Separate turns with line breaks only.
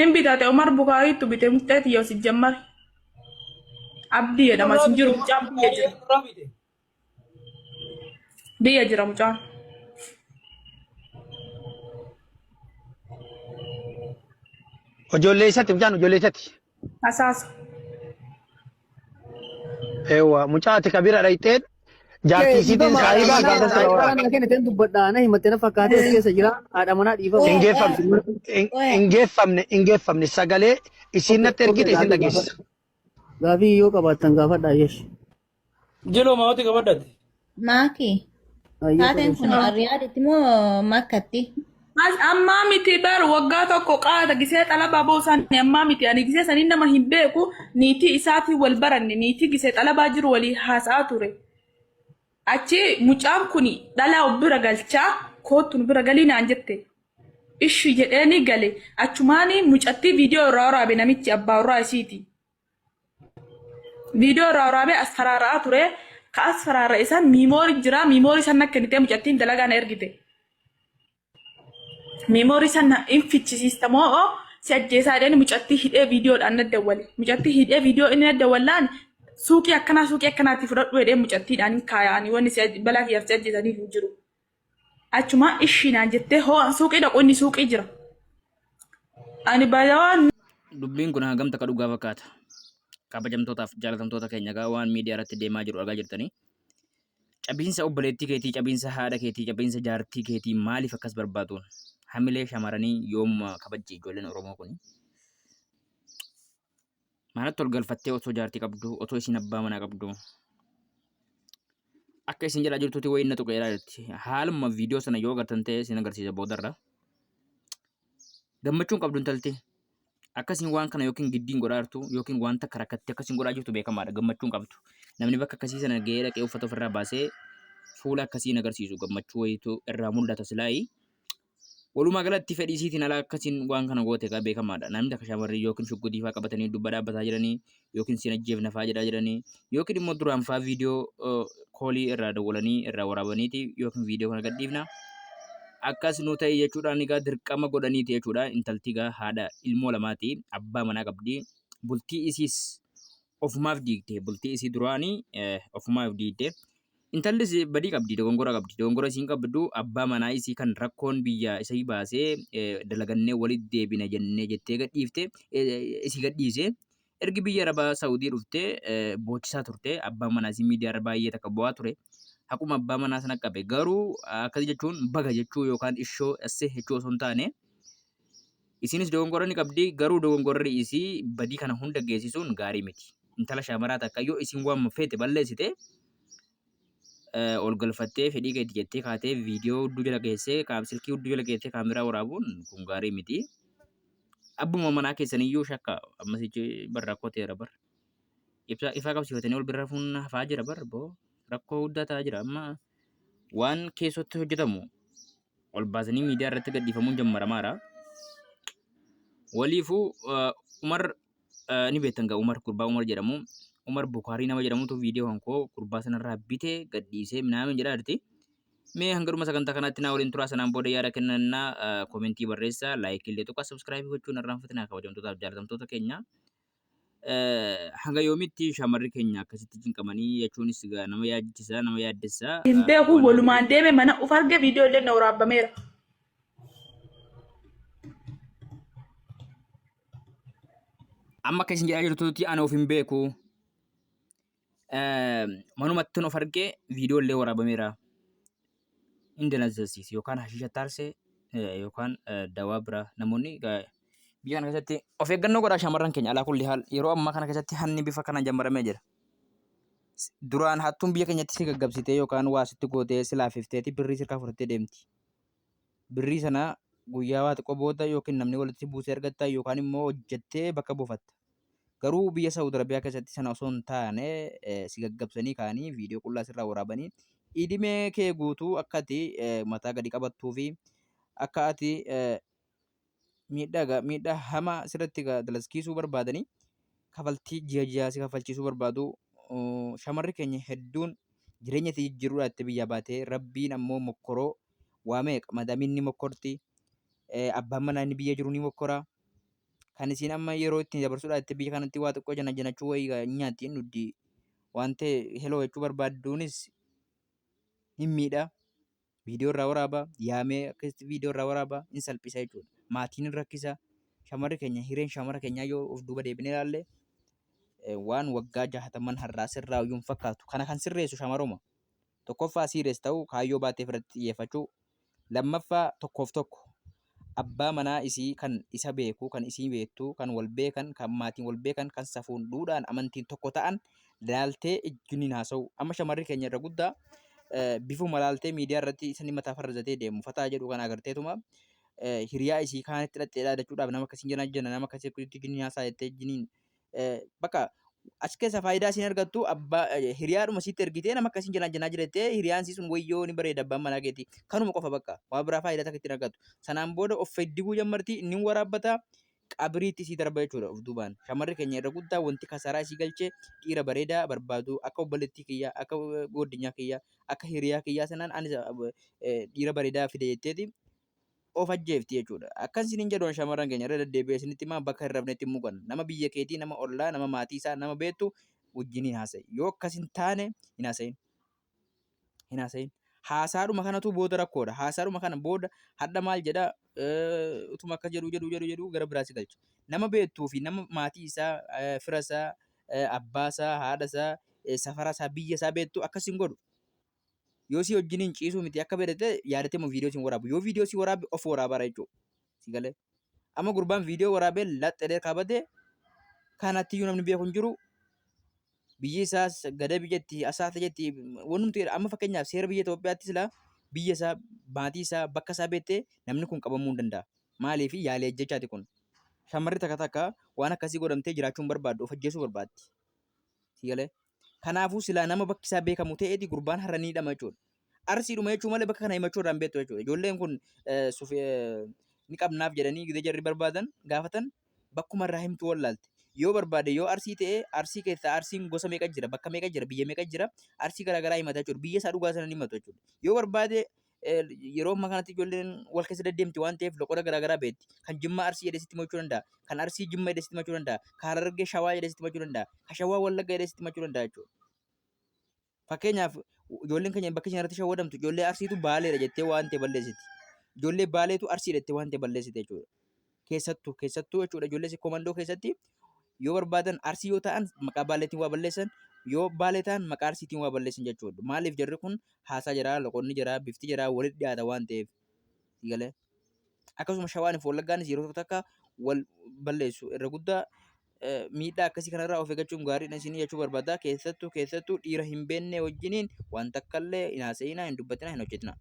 Hin bitate Umar Bukaariitu bite murteeti yoo si jammar. Abdii jedhama sin jiru mucaan biyya jira. Biyya jira mucaan.
Ijoollee isatti mucaan ijoollee isatti.
Asaasa.
Eewwa mucaati kabira dhayxeen jaartii isiitiin saayibaa gaafa sira waraana.
Ana kenna ten dubbadha na himatte na fakkaate as keessa jira haadha manaa dhiifama.
Hingeeffamne sagalee isiin natti ergite isin dhageessisa.
Gaafii yoo qabaattan gaafadha yesh.
Jiloo maawwati qabadhate.
Maaki. Taateen kun Riyaaditti moo Makkatti?
Ammaa miti bar waggaa tokko qaata gisee xalabaa boosan ammaa miti ani gisee sanii nama hin beeku niitii isaatii wal baranne niitii gisee xalabaa jiru walii haasaa ture. Achi mucaan kuni dhalaa bira galchaa koottun bira galii naan jette. Ishi jedheeni gale achumaani mucattii viidiyoo irraa waraabe namichi abbaa warraa isiiti. Viidiyoo irraa waraabee as faraaraa ture ka as faraara isaan miimoori jira miimoori san akka nitee mucattiin dalagaa na ergite. Miimoori san hin fichisiistamoo si ajjeesaa jedhani mucattii hidhee viidiyoodhaan na dawwale. Mucattii hidhee viidiyoo inni na dawwalaan suuqii akkanaatti fudhadhu jedhee mucattiidhaan hin kaayaanii wanni balaa kiyyaaf si ajjeesaniif hin jiru. Achuma ishiinaan jettee hoo suuqii dhaqu inni suuqii jira. Ani baay'awaan.
Dubbiin kun hangam takka dhugaa fakkaata. Kabajamtootaaf jaalatamtoota keenya gaa waan miidiyaa irratti deemaa jiru argaa jirtanii. Cabiinsa obboleettii keetii, cabiinsa haadha keetii, cabiinsa jaartii keetii maaliif akkas barbaaduun? Hamilee shamarranii yoom kabajji ijoolleen Oromoo kuni? Maalatti ol galfattee otoo jaartii qabdu, otoo isin abbaa manaa qabdu. Akka isin jedhaa jirtutti wayii na tuqe jedhaa jirti. Haaluma viidiyoo sana yoo agartan ta'e isin agarsiisa boodarra. Gammachuun qabdu intalti. Akkasiin waan kana yookiin giddiin godhaa jirtu yookiin wanta karakattee akkasiin godhaa jirtu beekamaadha. Gammachuun qabdu. Namni bakka akkasii sana gahee dhaqee uffata ofirraa baasee fuula akkasiin agarsiisu gammachuu wayiitu irraa mul'ata silaayi. Walumaa galatti fedhii isiitiin alaa akkasiin waan kana goote egaa beekamaadha. Namni akka shamarrii yookiin shuggudii fa'aa qabatanii dubba dhaabbataa jiranii yookiin sin ajjeefna fa'aa jedhaa jiranii yookiin immoo duraan fa'aa viidiyoo koolii irraa dawwalanii irraa waraabaniiti yookiin viidiyoo kana gadhiifna. Akkas nu ta'e jechuudhaan egaa dirqama godhaniiti jechuudha. Intalti egaa haadha ilmoo lamaati abbaa manaa qabdi. Bultii isiis ofumaaf diigde. Bultii isii duraanii ofumaaf diigde. Intallis badii qabdi, dogongora qabdi. Dogongora isiin qabdu abbaa manaa isii kan rakkoon biyya isii baasee dalagannee walitti deebina jennee jettee gadhiifte isii gadhiise. Ergi biyya Arabaa Saawudii dhuftee boochisaa turte. Abbaan manaa isii miidiyaa irra baay'ee takka bu'aa ture. Akkuma abbaa manaa sana qabe garuu akkas jechuun baga jechuu yookaan ishoo assee jechuu osoo hin taane isinis dogongora ni qabdi garuu dogongorri isii badii kana hunda geessisuun gaarii miti. Intala shaamaraa takka yoo isin waan feete balleessite ol galfattee fedhii keetti jettee kaatee viidiyoo hudduu jala geessee silkii hudduu jala geessee kaameraa waraabuun kun gaarii miti. Abbuma manaa keessaniyyuu shakka ammasichi barra rakkoteera bar. Ifaa qabsiifatanii ol bira rafuun hafaa jira bar boo. Rakkoo guddaa ta'aa jira amma waan keessatti hojjetamu ol baasanii miidiyaa irratti gadhiifamuun jammaramaadha. Waliifuu Umar ni beektan gaa Umar Kurbaa Umar jedhamu. Umar Bukaarii nama jedhamutu viidiyoo hankoo kurbaa sanarraa bitee gadhiisee minaamin jedhaa jirti. Mee hanga dhuma sagantaa kanaatti naa waliin turaa sanaan booda yaada kennannaa koomentii barreessaa laayikii illee tokko sabskiraaybii gochuun irraanfatinaa kabajamtootaaf jaalatamtoota keenya. Hanga yoomitti shamarri keenya akkasitti cinqamanii jechuunis nama yaadchisa nama yaaddessa.
Hin beeku walumaan deeme mana uf arge viidiyoo illee na waraabameera.
Amma akka isin jedhaa jirtutti ana of hin beeku. Manumatti of argee viidiyoo illee waraabameera. Inni dandeessisi yookaan hashiisha taarsee yookaan dawaa biraa namoonni biyya kana keessatti of eeggannoo godhaa shamarran keenya alaa kulli haal yeroo ammaa kana keessatti hanni bifa kanaan jammaramee jira. Duraan hattuun biyya keenyatti si gaggabsitee yookaan waa sitti gootee si laaffifteeti birrii sirkaa fudhattee deemti. Birrii sana guyyaa waa xiqqoo booda yookiin namni walitti buusee argatta yookaan immoo hojjettee bakka buufatta. Garuu biyya Saawud Arabiyaa keessatti sana osoo hin taane si gaggabsanii kaanii viidiyoo qullaa sirraa waraabanii idimee kee guutuu akka ati mataa gadi qabattuu fi akka ati miidhaa hamaa sirratti dalaskiisuu barbaadanii kafaltii ji'a si kafalchiisuu barbaadu. Shamarri keenya hedduun jireenya itti jijjiiruudhaatti biyya baatee rabbiin ammoo mokkoroo waa meeqa madamiin ni mokkorti abbaan manaa inni biyya jiru ni mokkora. kan isin amma yeroo ittiin dabarsuudhaaf itti biyya kanatti waa xiqqoo jana janachuu wayii nyaattiin nuti waan ta'e heloo jechuu barbaadduunis hin miidha. Viidiyoo irraa waraaba yaamee akkasitti viidiyoo irraa waraaba hin salphisa jechuudha. Maatiin hin rakkisa. Shamarri keenya hireen shamara keenyaa yoo of duuba deebinee ilaalle waan waggaa 60 har'aa sirraa iyyuu hin fakkaatu. Kana kan sirreessu shamaruma. Tokkoffaa sirees ta'u kaayyoo baatee irratti xiyyeeffachuu. Lammaffaa tokkoof tokko abbaa manaa isii kan isa beeku, kan isii beektu, kan wal beekan, kan maatiin wal beekan, kan safuun duudhaan amantiin tokko ta'an laaltee ejjuniin haasa'u. Amma shamarri keenya irra guddaa bifuma laaltee miidiyaa irratti isanii mataa farratee deemu fataa jedhu kan agarteetuma hiriyaa isii kaanitti hidhattee dhaadachuudhaaf nama akkasiin jana nama akkasii ejjuniin haasaa jettee ejjuniin bakka as keessa faayidaa isin argattu abbaa hiriyaadhuma sitti ergitee nama akkasiin janaa jirettee hiriyaan sun wayyoo ni bareeda abbaan manaa keetii kanuma qofa bakka waa biraa faayidaa takka ittiin argattu sanaan booda of feddiguu jammartii inni waraabbata qabriitti isii darba jechuudha of duubaan shamarri keenya irra guddaa wanti kasaraa isii galchee dhiira bareedaa barbaadu akka obboleettii kiyyaa akka gooddinyaa kiyyaa akka hiriyaa kiyyaa sanaan anis dhiira bareedaa fide jetteeti of ajjeefti jechuudha. Akkan isiniin jedhuun shamarran keenya irra deddeebi'ee isinitti himaa bakka hin rafnetti hin muqan. Nama biyya keetii, nama ollaa, nama maatii isaa, nama beektu wajjin hin haasa'i. Yoo akkas hin taane hin haasa'in. Hin haasa'in. Haasaadhuma kanatu booda rakkoodha. Haasaadhuma kana booda hadda maal jedha utuma akka jedhu gara biraatti galcha. Nama beektuu fi nama maatii isaa, fira isaa, abbaa isaa, haadha isaa, safara isaa, biyya isaa beektu akkas hin godhu. Yoo si wajjiniin ciisuu miti akka beekte yaadatee moo viidiyoo siin waraabu. Yoo viidiyoo si waraabe of waraabara jechuudha. Si galee. Amma gurbaan viidiyoo waraabee laxxadee qabatee kanatti iyyuu namni beeku hin jiru. Biyyi isaas gada biyyatti asaata jetti wanumti amma fakkeenyaaf seera biyya Itoophiyaatti silaa biyya isaa maatii isaa bakka isaa beektee namni kun qabamuu hin danda'a. Maaliif yaalee jechaati kun. Shamarri takka waan akkasii godhamtee jiraachuu hin barbaaddu of ajjeesuu barbaaddi. Si galee. Kanaafuu silaa nama bakki isaa beekamu ta'eeti gurbaan har'a ni hidhama jechuudha. Arsiidhuma jechuu malee bakka kana himachuu irraa hin beektu jechuudha. Ijoolleen kun ni qabnaaf jedhanii gidee jarri barbaadan gaafatan bakkuma irraa himtu wallaalte. Yoo barbaade yoo arsii ta'e arsii keessaa arsiin gosa meeqa jira bakka meeqa jira biyya meeqa jira arsii garaagaraa himata jechuudha. Biyya isaa dhugaa sana ni himatu jechuudha. Yoo barbaade yeroo ammaa kanatti ijoolleen wal keessa deddeemti waan ta'eef loqoda garaagaraa beekti. Kan Jimmaa Arsii jedhee sitti himachuu danda'a. Kan Arsii Jimmaa jedhee sitti himachuu danda'a. Kan Harargee Shawaa jedhee sitti himachuu danda'a. Kan Shawaa Wallaggaa jedhee sitti himachuu danda'a jechuudha. Fakkeenyaaf ijoolleen keenya bakka ishiin irratti shawwadamtu ijoollee Arsiitu Baaleedha jettee waan ta'e balleessiti. Ijoollee Baaleetu Arsii jettee waan ta'e balleessiti jechuudha. Keessattuu jechuudha ijoollee komandoo keessatti yoo barbaadan Arsii yoo ta'an maqaa Baaleetiin waa balleessan yoo Baalee ta'an maqaa Arsiitiin waa balleessan jechuudha. Maaliif jarri kun haasaa jiraa loqonni jiraa bifti jiraa walitti dhiyaata waan ta'eef. Galee. Akkasuma Shawaan fi Wallaggaanis yeroo takka wal balleessu irra guddaa miidhaa akkasii kanarraa of eeggachuun gaariidha isinii jechuu barbaada. Keessattuu dhiira hin beekne wajjiniin wanta akka illee hin haasa'inaa hin dubbatinaa hin hojjetinaa.